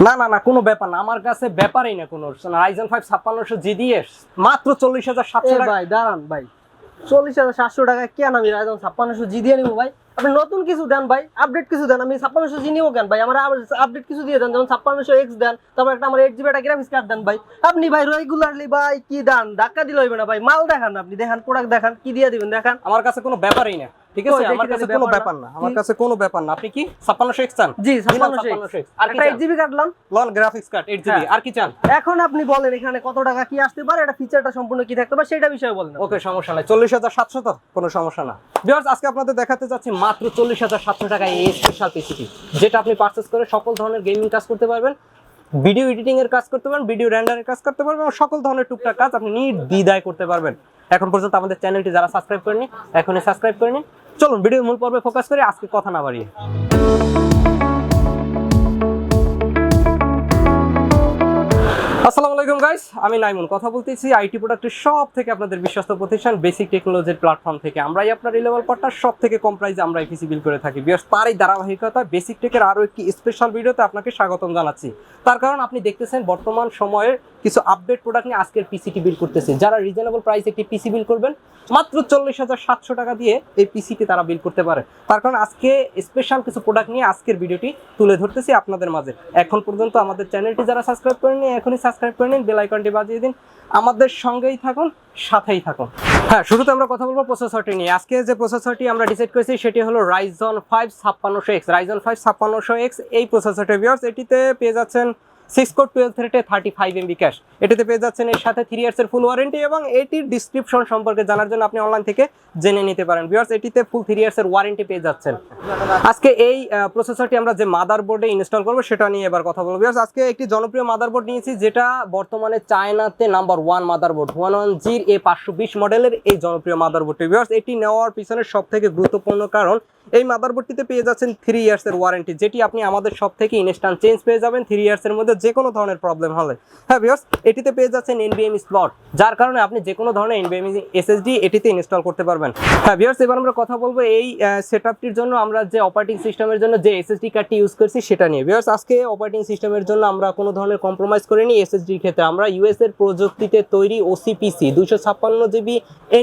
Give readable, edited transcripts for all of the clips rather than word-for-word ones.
না না না, কোনো ব্যাপার না, আমার কাছে ব্যাপারই না কোনো। Ryzen 5 5600G দিয়ে মাত্র 40700 টাকা। ভাই দাঁড়ান ভাই, 40700 টাকা কেন আমি Ryzen 5600G দিয়ে নিবো ভাই? আপনি নতুন কিছু দেন ভাই, আপডেট কিছু দেন। আমি 5600G নিবো কেন ভাই? আমার আপডেট কিছু দিয়ে দেন, যেমন 5600X দেন, তারপর একটা আমার 8GB একটা গ্রাফিক্স কার্ড দেন ভাই। আপনি ভাই রেগুলারলি ভাই কি দেন? ধাক্কা দিলে হইবে না ভাই, মাল দেখান, আপনি দেখান, প্রোডাক্ট দেখান, কি দিয়ে দিবেন দেখান। আমার কাছে কোনো ব্যাপারই না, ঠিক আছে? আমার কাছে কোনো ব্যাপার না, আমার কাছে কোনো ব্যাপার না। আপনি কি 5600X চান? জি 5600X। আর একটা 8GB কার্ড লন গ্রাফিক্স কার্ড 8GB। আর কি চান? এখন আপনি বলেন এখানে কত টাকা কি আসতে পারে, এটা ফিচারটা সম্পূর্ণ কি থাকতে পারে সেটা বিষয়ে বলেন। ওকে, সমস্যা নাই, 40700 তো কোনো সমস্যা না। ভিউয়ার্স, আজকে আপনাদের দেখাতে যাচ্ছি মাত্র 40700 টাকায় এই স্পেশাল পিসিটি, যেটা আপনি পারচেজ করে সকল ধরনের গেমিং কাজ করতে পারবেন, ভিডিও এডিটিং এর কাজ করতে পারবেন, ভিডিও রেন্ডারের কাজ করতে পারবেন, সকল ধরনের টুকটাক কাজ আপনি নির্দ্বিধায় করতে পারবেন। এখন পর্যন্ত আমাদের চ্যানেলটি যারা সাবস্ক্রাইব করেনি, এখনই সাবস্ক্রাইব করে নিন। চলুন ভিডিওর মূল পর্বে ফোকাস করে, আজকে কথা না বাড়িয়ে। আসসালামু আলাইকুম গাইস, আমি নাইমুন কথা বলতেছি আইটি প্রোডাক্টের সব থেকে আপনাদের বিশ্বস্ত প্রতিষ্ঠান বেসিক টেকনোলজির প্ল্যাটফর্ম থেকে। আমরাই আপনার রিলেবল পার্টনার, সব থেকে কম প্রাইসে আমরা পিসি বিল করে থাকি। বিকজ তারই ধারাবাহিকতা বেসিক টেকের আরও একটি স্পেশাল ভিডিওতে আপনাকে স্বাগতম জানাচ্ছি। তার কারণ আপনি দেখতেছেন বর্তমান সময়ের কিছু আপডেট প্রোডাক্ট নিয়ে আজকের পিসিটি বিল করতেছে। যারা রিজনেবল প্রাইসে একটি পিসি বিল করবেন মাত্র 40700 টাকা দিয়ে এই পিসিটি তারা বিল করতে পারে। তার কারণ আজকে স্পেশাল কিছু প্রোডাক্ট নিয়ে আজকের ভিডিওটি তুলে ধরতেছি আপনাদের মাঝে। এখন পর্যন্ত আমাদের চ্যানেলটি যারা সাবস্ক্রাইব করেননি, এখনই সাবস্ক্রাইব করে নিন, বেল আইকনটি বাজিয়ে দিন, আমাদের সঙ্গেই থাকুন, সাথেই থাকুন। হ্যাঁ, শুরুতে আমরা কথা বলবো প্রসেসরটি নিয়ে। আজকে যে প্রসেসরটি আমরা ডিসাইড করেছি সেটি হলো Ryzen 5 5600X। Ryzen 5 5600X এই প্রসেসরটি ভিউয়ার্স, এটিতে পেয়ে যাচ্ছেন 6 কোর 12 থ্রেডে 35 MB ক্যাশ। এটিতে পেয়ে যাচ্ছেন এর সাথে 3 ইয়ার্সের ফুল ওয়ারেন্টি, এবং এটির ডিসক্রিপশন সম্পর্কে জানার জন্য আপনি অনলাইন থেকে জেনে নিতে পারেন। ভিউয়ার্স, এটিতে ফুল 3 ইয়ার্সের ওয়ারেন্টি পেয়ে যাচ্ছেন। আজকে এই প্রসেসরটি আমরা যে মাদারবোর্ডে ইনস্টল করব সেটা নিয়ে এবার কথা বলবো। ভিউয়ার্স, আজকে একটি জনপ্রিয় মাদারবোর্ড নিয়েছি, যেটা বর্তমানে চায়নাতে নাম্বার 1 মাদারবোর্ড 11G A520 মডেলের এই জনপ্রিয় মাদারবোর্ডটি। ভিউয়ার্স, এটি নেওয়ার পিছনে সবথেকে গুরুত্বপূর্ণ কারণ এই মাদারবোর্ডটিতে পেয়ে যাচ্ছেন 3 ইয়ার্সের ওয়ারেন্টি, যেটি আপনি আমাদের সব থেকে ইনস্ট্যান্ট চেঞ্জ পেয়ে যাবেন 3 ইয়ার্সের মধ্যে যে কোনো ধরনের প্রবলেম হলে। হ্যাঁ ভিউয়ার্স, এটিতে পেয়ে যাচ্ছেন NVMe স্লট, যার কারণে আপনি যে কোনো ধরনের NVMe SSD এটিতে ইনস্টল করতে পারবেন। হ্যাঁ ভিউয়ার্স, এবার আমরা কথা বলবো এই সেটআপটির জন্য আমরা যে অপারেটিং সিস্টেমের জন্য যে SSD কার্ডটি ইউজ করছি সেটা নিয়ে। ভিউয়ার্স, আজকে অপারেটিং সিস্টেমের জন্য আমরা কোনো ধরনের কম্প্রোমাইজ করিনি। SSD ক্ষেত্রে আমরা US এর প্রযুক্তিতে তৈরি OCPC 256GB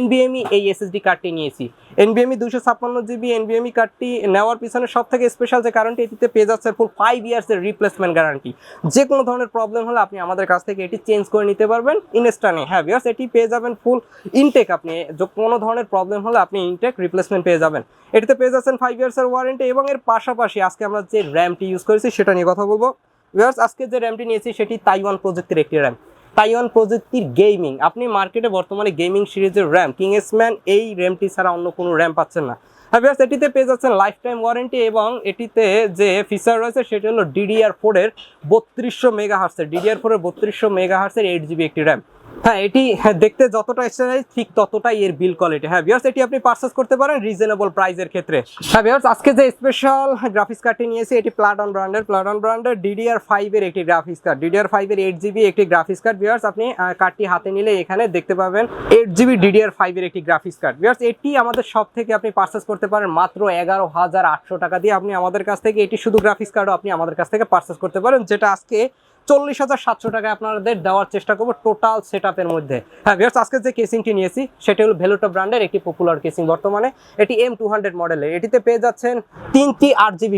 NVMe এই SSD কার্ডটি নিয়েছি। NVMe 256GB NVMe কার্ডটি নেওয়ার পিছনে সব থেকে স্পেশাল যে কারণটি, এটিতে পেয়ে যাচ্ছে ফুল 5 ইয়ার্সের রিপ্লেসমেন্ট গ্যারান্টি। যে কোনো ধরনের প্রবলেম হলে আপনি আমাদের কাছ থেকে এটি চেঞ্জ করে নিতে পারবেন ইনস্ট্যান্টে। হ্যাঁ ভিউয়ার্স, এটি পেয়ে যাবেন ফুল ইনটেক, আপনি কোনো ধরনের প্রবলেম হলে আপনি ইনটেক রিপ্লেসমেন্ট পেয়ে যাবেন। এটিতে পেয়ে যাচ্ছেন 5 ইয়ার্সের ওয়ারেন্টি, এবং এর পাশাপাশি আজকে আমরা যে র্যামটি ইউজ করেছি সেটা নিয়ে কথা বলবো। ভিউয়ার্স, আজকে যে র্যামটি নিয়েছি সেটি তাইওয়ান প্রযুক্তির একটি র্যাম। তাইওয়ান প্রযুক্তির গেমিং, আপনি মার্কেটে বর্তমানে গেমিং সিরিজের র্যাম কিংসম্যান এই র্যামটি ছাড়া অন্য কোনো র্যাম পাচ্ছেন না। হ্যাঁ ভিউয়ার্স, এটিতে পেয়ে যাচ্ছেন লাইফ টাইম ওয়ারেন্টি, এবং এটিতে যে ফিচার রয়েছে সেটি হলো DDR4 এর 3200 মেগাহার্টজের DDR4 এর 3200 মেগাহার্টজের 8GB একটি র্যাম। হ্যাঁ, এটি দেখতে যতটা এক্সট্রাইজ ঠিক ততটাই এর বিল কোয়ালিটি। হ্যাঁ ভিউয়ার্স, এটি আপনি পারচেজ করতে পারেন রিজনেবল প্রাইসের ক্ষেত্রে। হ্যাঁ ভিউয়ার্স, আজকে যে স্পেশাল গ্রাফিক্স কার্ডটি নিয়েছি এটি প্লাটন ব্র্যান্ডের DDR5 এর একটি গ্রাফিক্স কার্ড, DDR5 এর 8GB একটি গ্রাফিক্স কার্ড। ভিউয়ার্স, আপনি কার্ডটি হাতে নিলে এখানে দেখতে পাবেন 8GB DDR5 এর একটি গ্রাফিক্স কার্ড। ভিউয়ার্স, এটি আমাদের সব থেকে আপনি পারচেজ করতে পারেন মাত্র 11,800 টাকা দিয়ে। আপনি আমাদের কাছ থেকে এটি শুধু গ্রাফিক্স কার্ডও আপনি আমাদের কাছ থেকে পারচেজ করতে পারেন, যেটা আজকে 40,700 টাকায় আপনাদের দেওয়ার চেষ্টা করবো টোটাল সেটআপের মধ্যে। হ্যাঁ ভিউয়ার্স, আজকে যে কেসিংটি নিয়েছি সেটি হলো ভেলোটো ব্র্যান্ডের একটি পপুলার কেসিং বর্তমানে, এটি M200 মডেলের। এটিতে পেয়ে যাচ্ছেন 3টি 8GB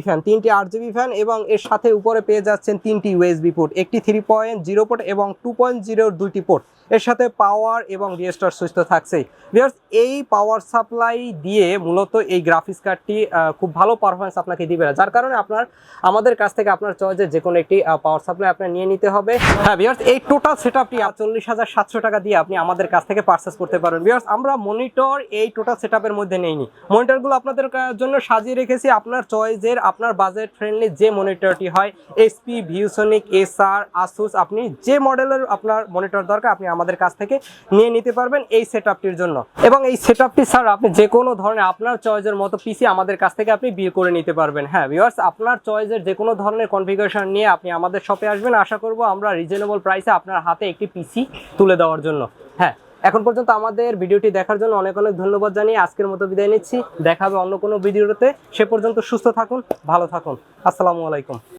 ফ্যান, এবং এর সাথে উপরে পেয়ে যাচ্ছেন 3টি USB পোর্ট, একটি 3.0 পোর্ট এবং 2.0 দুইটি পোর্ট। এর সাথে পাওয়ার এবং রিস্টোর সুইচ তো থাকছেই। ভিউয়ার্স, এই পাওয়ার সাপ্লাই দিয়ে মূলত এই গ্রাফিক্স কার্ডটি খুব ভালো পারফরমেন্স আপনাকে দিবে না, যার কারণে আমাদের কাছ থেকে আপনার চয়েসে যে কোনো একটি পাওয়ার সাপ্লাই আপনার নিয়ে নিতে হবে। হ্যাঁ ভিউয়ার্স, এই টোটাল সেটআপটি 40,700 টাকা দিয়ে আপনি আমাদের কাছ থেকে পারচেজ করতে পারবেন। ভিউয়ার্স, আমরা মনিটর এই টোটাল সেটআপের মধ্যে নেইনি, মনিটরগুলো আপনাদের জন্য সাজিয়ে রেখেছি আপনার চয়েসের, আপনার বাজেট ফ্রেন্ডলি যে মনিটরটি হয় HP, ভিউসনিক, acer, asus, আপনি যে মডেলের আপনার মনিটর দরকার আপনি আমাদের কাছ থেকে নিয়ে নিতে পারবেন এই সেটআপটির জন্য। এবং এই সেটআপটি ছাড়া আপনি যে কোনো ধরনের আপনার চয়েসের মতো পিসি আমাদের কাছ থেকে আপনি বিল করে নিতে পারবেন। হ্যাঁ ভিউয়ার্স, আপনার চয়েসের যে কোনো ধরনের কনফিগারেশন নিয়ে আপনি আমাদের শপে আসবেন, আশা করব আমরা রিজনেবল প্রাইসে আপনার হাতে একটি পিসি তুলে দেওয়ার জন্য। হ্যাঁ, এখন পর্যন্ত আমাদের ভিডিওটি দেখার জন্য অনেক ধন্যবাদ জানিয়ে আজকের মতো বিদায় নিচ্ছি। দেখা হবে অন্য কোনো ভিডিওতে, সে পর্যন্ত সুস্থ থাকুন, ভালো থাকুন, আসসালামু আলাইকুম।